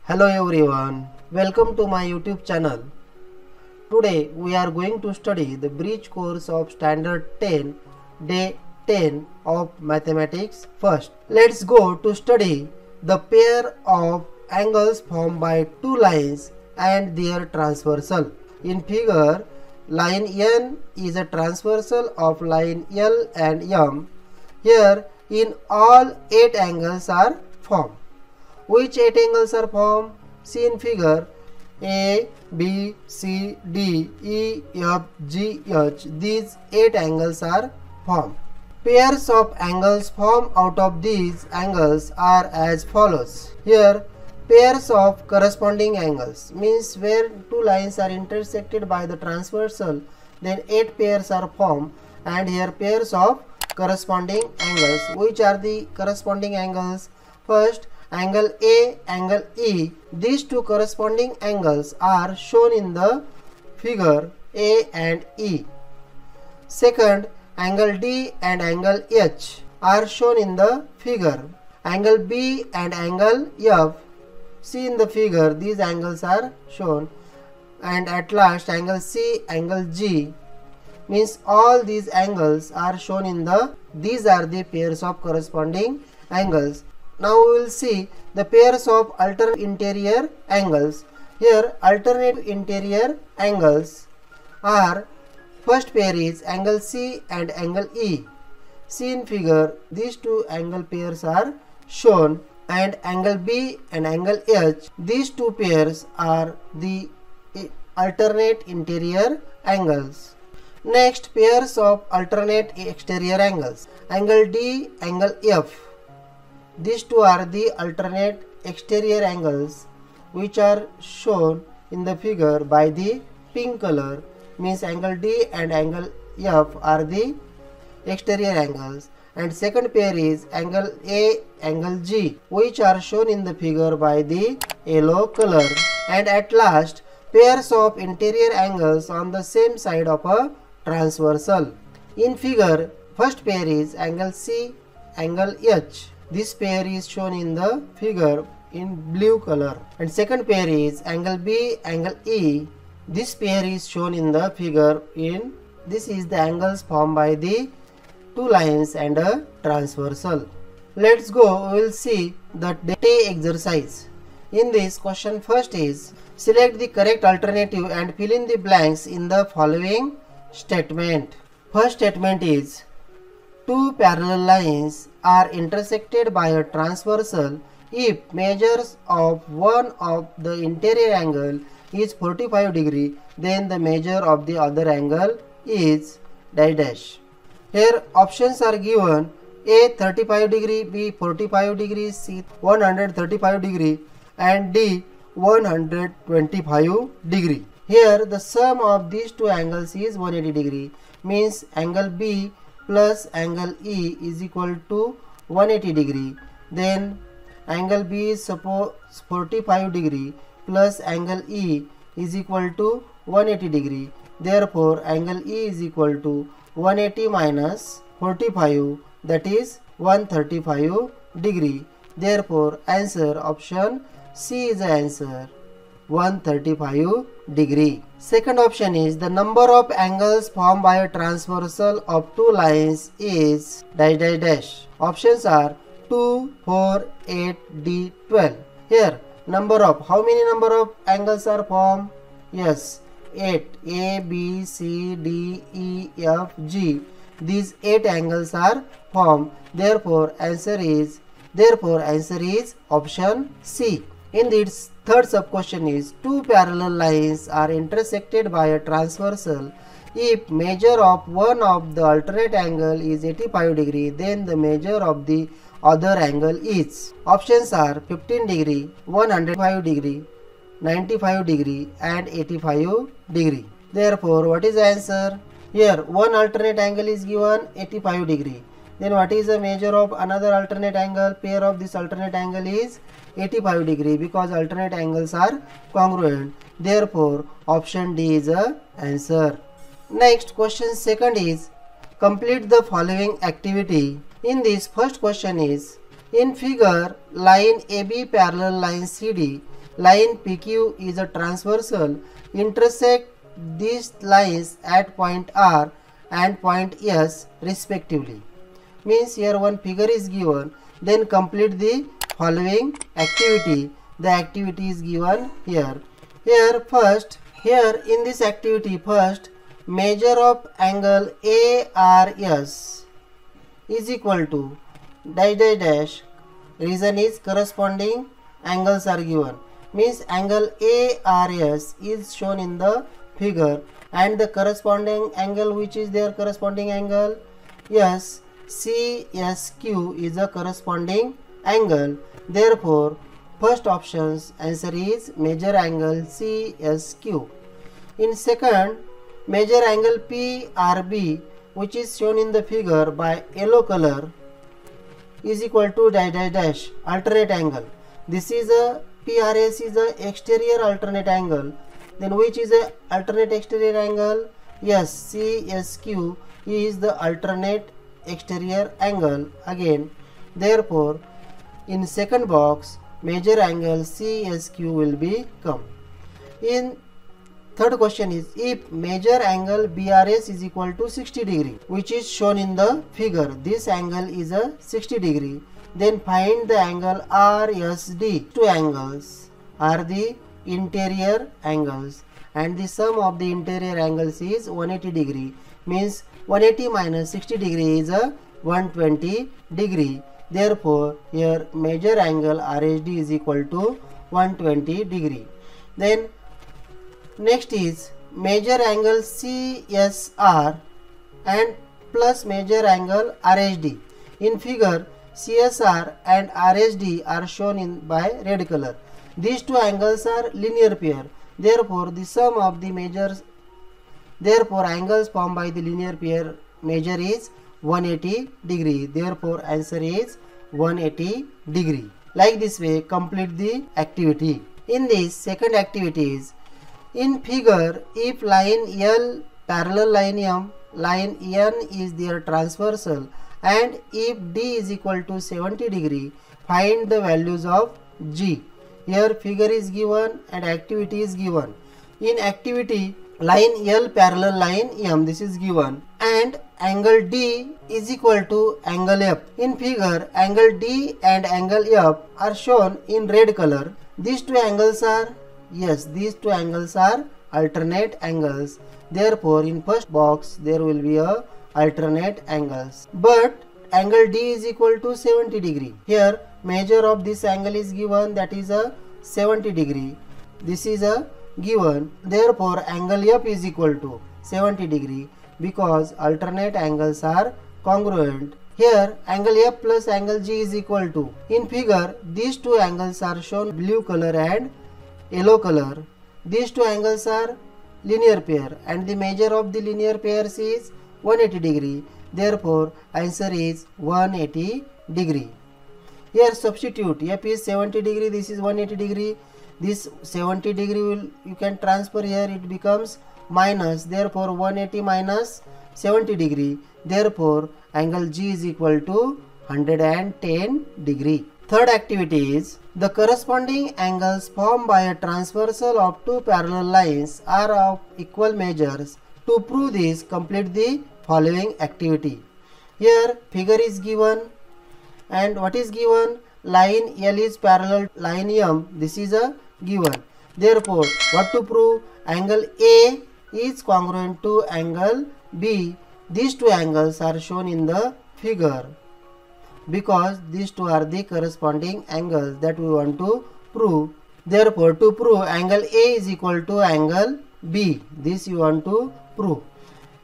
Hello everyone, welcome to my YouTube channel. Today we are going to study the bridge course of Standard 10, Day 10 of Mathematics. First, let's go to study the pair of angles formed by two lines and their transversal. In figure, line N is a transversal of line L and M. Here, in all 8 angles are formed. Which 8 angles are formed? See in figure A, B, C, D, E, F, G, H. These 8 angles are formed. Pairs of angles formed out of these angles are as follows. Here, pairs of corresponding angles means where two lines are intersected by the transversal, then 8 pairs are formed, and here pairs of corresponding angles. Which are the corresponding angles? First, angle A, angle E. These two corresponding angles are shown in the figure A and E. Second, angle D and angle H are shown in the figure. Angle B and angle F. See in the figure, these angles are shown. And at last, angle C, angle G. Means all these angles are shown in these are the pairs of corresponding angles. Now we will see the pairs of alternate interior angles. Here alternate interior angles are, first pair is angle C and angle E. See in figure, these two angle pairs are shown, and angle B and angle H. These two pairs are the alternate interior angles. Next, pairs of alternate exterior angles. Angle D, angle F. These two are the alternate exterior angles which are shown in the figure by the pink color. Means angle D and angle F are the exterior angles. And second pair is angle A, angle G, which are shown in the figure by the yellow color. And at last, pairs of interior angles on the same side of a transversal. In figure, first pair is angle C, angle H. This pair is shown in the figure in blue color. And second pair is angle B, angle E. This pair is shown in the figure in, this is the angles formed by the two lines and a transversal. Let's go, we will see the day exercise. In this question, first is select the correct alternative and fill in the blanks in the following statement. First statement is, two parallel lines are intersected by a transversal if measures of one of the interior angle is 45 degree, then the measure of the other angle is dash dash. Here options are given: A 35 degree, B 45 degree, C 135 degree, and D 125 degree. Here the sum of these two angles is 180 degree. Means angle B plus angle E is equal to 180 degree. Then angle B is suppose 45 degree plus angle E is equal to 180 degree. Therefore angle E is equal to 180 minus 45, that is 135 degree. Therefore answer option C is the answer, 135 degree. Second option is, the number of angles formed by a transversal of two lines is dash dash dash. Options are 2, 4, 8, D, 12. Here number of, how many number of angles are formed? Yes, 8. A, B, C, D, E, F, G. These 8 angles are formed. Therefore answer is option C. In this third sub question is, two parallel lines are intersected by a transversal if measure of one of the alternate angle is 85 degree, then the measure of the other angle is. Options are 15 degree, 105 degree, 95 degree, and 85 degree. Therefore what is the answer? Here one alternate angle is given 85 degree. Then what is the measure of another alternate angle? Pair of this alternate angle is 85 degree, because alternate angles are congruent. Therefore option D is the answer. Next question second is, complete the following activity. In this first question is, in figure line AB parallel line CD line PQ is a transversal, intersect these lines at point R and point S respectively. Means here one figure is given, then complete the following activity. The activity is given here. Here in this activity, first measure of angle ARS is equal to dash dash dash. Reason is corresponding angles are given. Means angle ARS is shown in the figure, and the corresponding angle which is their corresponding angle, yes, CSQ is a corresponding angle. Therefore, first option's answer is measure angle CSQ. In second, measure angle PRB, which is shown in the figure by yellow color, is equal to dash dash dash alternate angle. This is a PRS is a exterior alternate angle. Then which is a alternate exterior angle? Yes, CSQ is the alternate exterior angle again. Therefore, in second box, measure angle CSQ will be come. In third question is, if measure angle BRS is equal to 60 degree, which is shown in the figure, this angle is a 60 degree, then find the angle RSD. Two angles are the interior angles, and the sum of the interior angles is 180 degree. Means 180 minus 60 degree is a 120 degree. Therefore, here measure angle RSD is equal to 120 degree. Then next is measure angle CSR and plus measure angle RSD. In figure, CSR and RSD are shown in by red color. These two angles are linear pair. Therefore, the sum of the measures, therefore angles formed by the linear pair measure is 180 degree. Therefore, answer is 180 degree. Like this way, complete the activity. In this second activity is, in figure, if line L parallel line M, line N is their transversal, and if D is equal to 70 degree, find the values of G. Here figure is given and activity is given. In activity, line L parallel line M, this is given, and angle D is equal to angle F. In figure, angle D and angle F are shown in red color. These two angles are, yes, these two angles are alternate angles. Therefore, in first box there will be a alternate angles. But angle D is equal to 70 degree. Here measure of this angle is given, that is a 70 degree. This is a given. Therefore, angle F is equal to 70 degree because alternate angles are congruent. Here angle F plus angle G is equal to, in figure these two angles are shown blue color and yellow color. These two angles are linear pair and the measure of the linear pairs is 180 degree. Therefore, answer is 180 degree. Here substitute, F is 70 degree, this is 180 degree. This 70 degree will you can transfer here, it becomes minus. Therefore, 180 minus 70 degree. Therefore, angle G is equal to 110 degree. Third activity is, the corresponding angles formed by a transversal of two parallel lines are of equal measures. To prove this, complete the following activity. Here figure is given, and what is given? Line L is parallel line M. This is a given. Therefore, what to prove? Angle A is congruent to angle B. These two angles are shown in the figure because these two are the corresponding angles that we want to prove. Therefore, to prove angle A is equal to angle B, this you want to prove.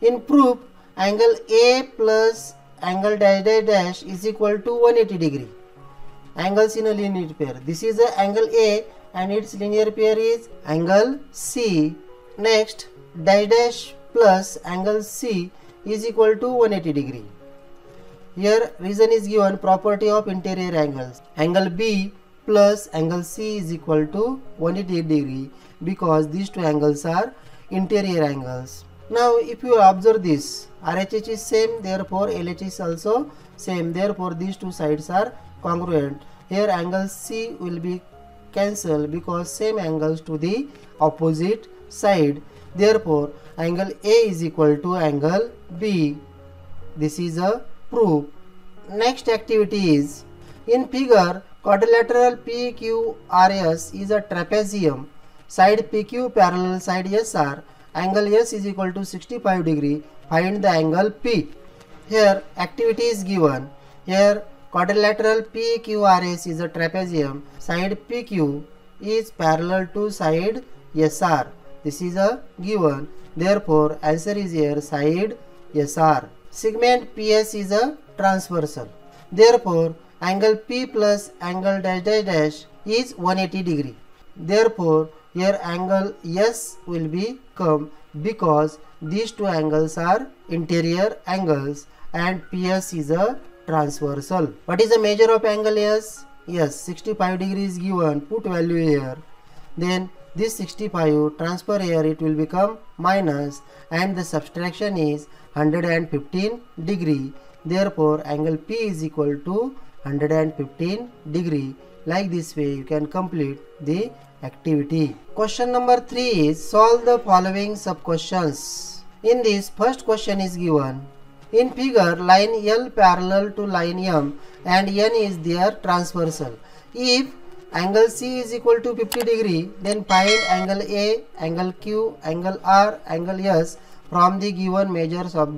In proof, angle A plus angle dash dash dash is equal to 180 degree. Angles in a linear pair. This is a angle A and its linear pair is angle C. Next, dash dash plus angle C is equal to 180 degree. Here reason is given, property of interior angles. Angle B plus angle C is equal to 180 degree because these two angles are interior angles. Now if you observe this, RHH is same, therefore LH is also same, therefore these two sides are congruent. Here angle C will be cancel because same angles to the opposite side. Therefore, angle A is equal to angle B. This is a proof. Next activity is, in figure, quadrilateral PQRS is a trapezium. Side PQ parallel side SR. Angle S is equal to 65 degree. Find the angle P. Here activity is given. Here quadrilateral PQRS is a trapezium. Side PQ is parallel to side SR. This is a given. Therefore, answer is here side SR. Segment PS is a transversal. Therefore, angle P plus angle dash dash dash is 180 degree. Therefore, here angle S will become, because these two angles are interior angles and PS is a transversal. What is the measure of angle S? Yes, 65 degrees given. Put value here. Then this 65 transfer here, it will become minus, and the subtraction is 115 degree. Therefore, angle P is equal to 115 degree. Like this way you can complete the activity. Question number 3 is, solve the following sub questions. In this, first question is given. In figure, line L parallel to line M and N is their transversal. If angle C is equal to 50 degree, then find angle A, angle Q, angle R, angle S from the given measures of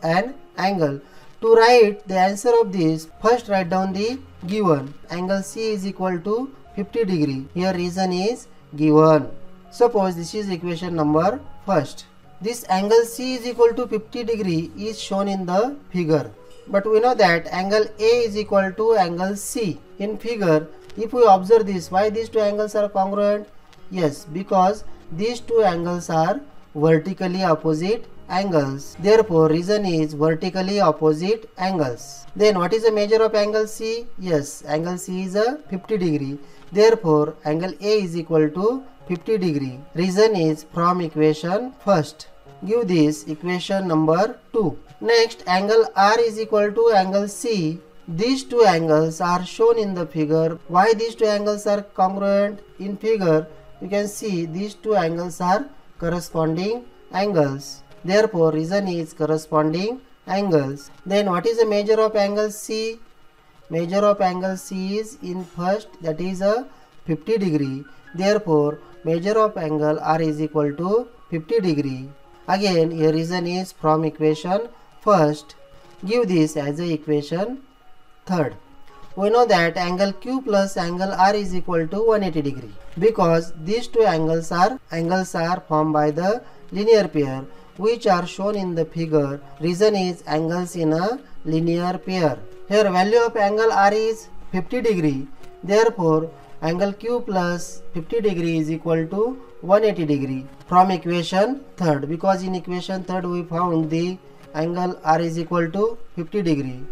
an angle. To write the answer of this, first write down the given. Angle C is equal to 50 degree. Here reason is given. Suppose this is equation number first. This angle C is equal to 50 degree is shown in the figure. But we know that angle A is equal to angle C. In figure, if we observe this, why these two angles are congruent? Yes, because these two angles are vertically opposite angles. Therefore, reason is vertically opposite angles. Then what is the measure of angle C? Yes, angle C is a 50 degree. Therefore, angle A is equal to 50 degree. Reason is from equation first. Give this equation number 2. Next, angle R is equal to angle C. These two angles are shown in the figure. Why these two angles are congruent? In figure, you can see these two angles are corresponding angles. Therefore, reason is corresponding angles. Then what is the measure of angle C? Measure of angle C is in first, that is a 50 degree. Therefore, measure of angle R is equal to 50 degree. Again, here reason is from equation first. Give this as a equation third. We know that angle Q plus angle R is equal to 180 degree, because these two angles are formed by the linear pair, which are shown in the figure. Reason is angles in a linear pair. Here value of angle R is 50 degree. Therefore, angle Q plus 50 degree is equal to 180 degree from equation third, because in equation third we found the angle R is equal to 50 degree.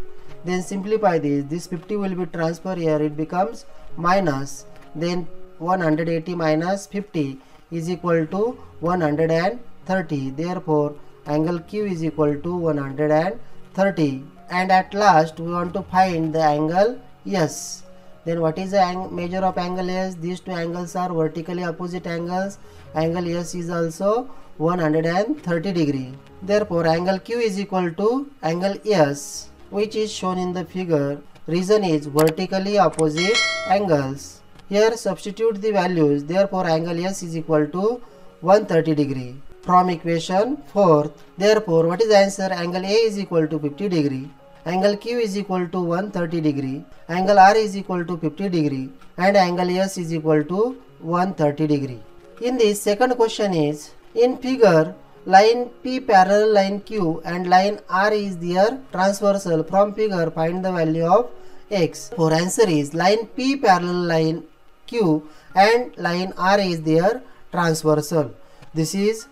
Then simplify this 50 will be transferred here, it becomes minus, then 180 minus 50 is equal to 130. Therefore, angle Q is equal to 130. And at last we want to find the angle S. Then what is the measure of angle S? These two angles are vertically opposite angles. Angle S is also 130 degree. Therefore, angle Q is equal to angle S, which is shown in the figure. Reason is vertically opposite angles. Here substitute the values. Therefore, angle S is equal to 130 degree from equation 4th. Therefore, what is the answer? Angle A is equal to 50 degree. Angle Q is equal to 130 degree. Angle R is equal to 50 degree. And angle S is equal to 130 degree. In this second question is, in figure, line P parallel line Q and line R is their transversal. From figure, find the value of X. For answer is, line P parallel line Q and line R is their transversal. This is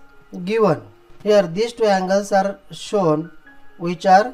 given. Here these two angles are shown, which are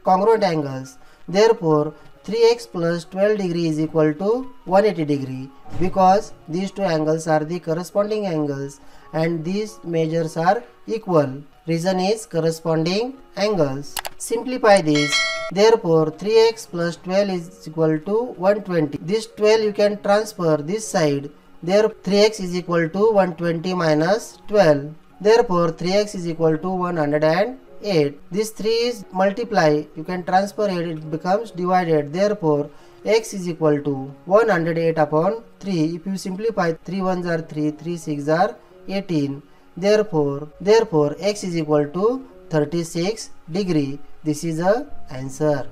congruent angles. Therefore, 3x plus 12 degree is equal to 180 degree, because these two angles are the corresponding angles and these measures are equal. Reason is corresponding angles. Simplify this. Therefore 3x plus 12 is equal to 120. This 12 you can transfer this side. Therefore 3x is equal to 120 minus 12. Therefore 3x is equal to 108. This 3 is multiply. You can transfer it. It becomes divided. Therefore x is equal to 108 upon 3. If you simplify, 3 ones are 3, 3 6 are 18. Therefore x is equal to 36 degree. This is the answer.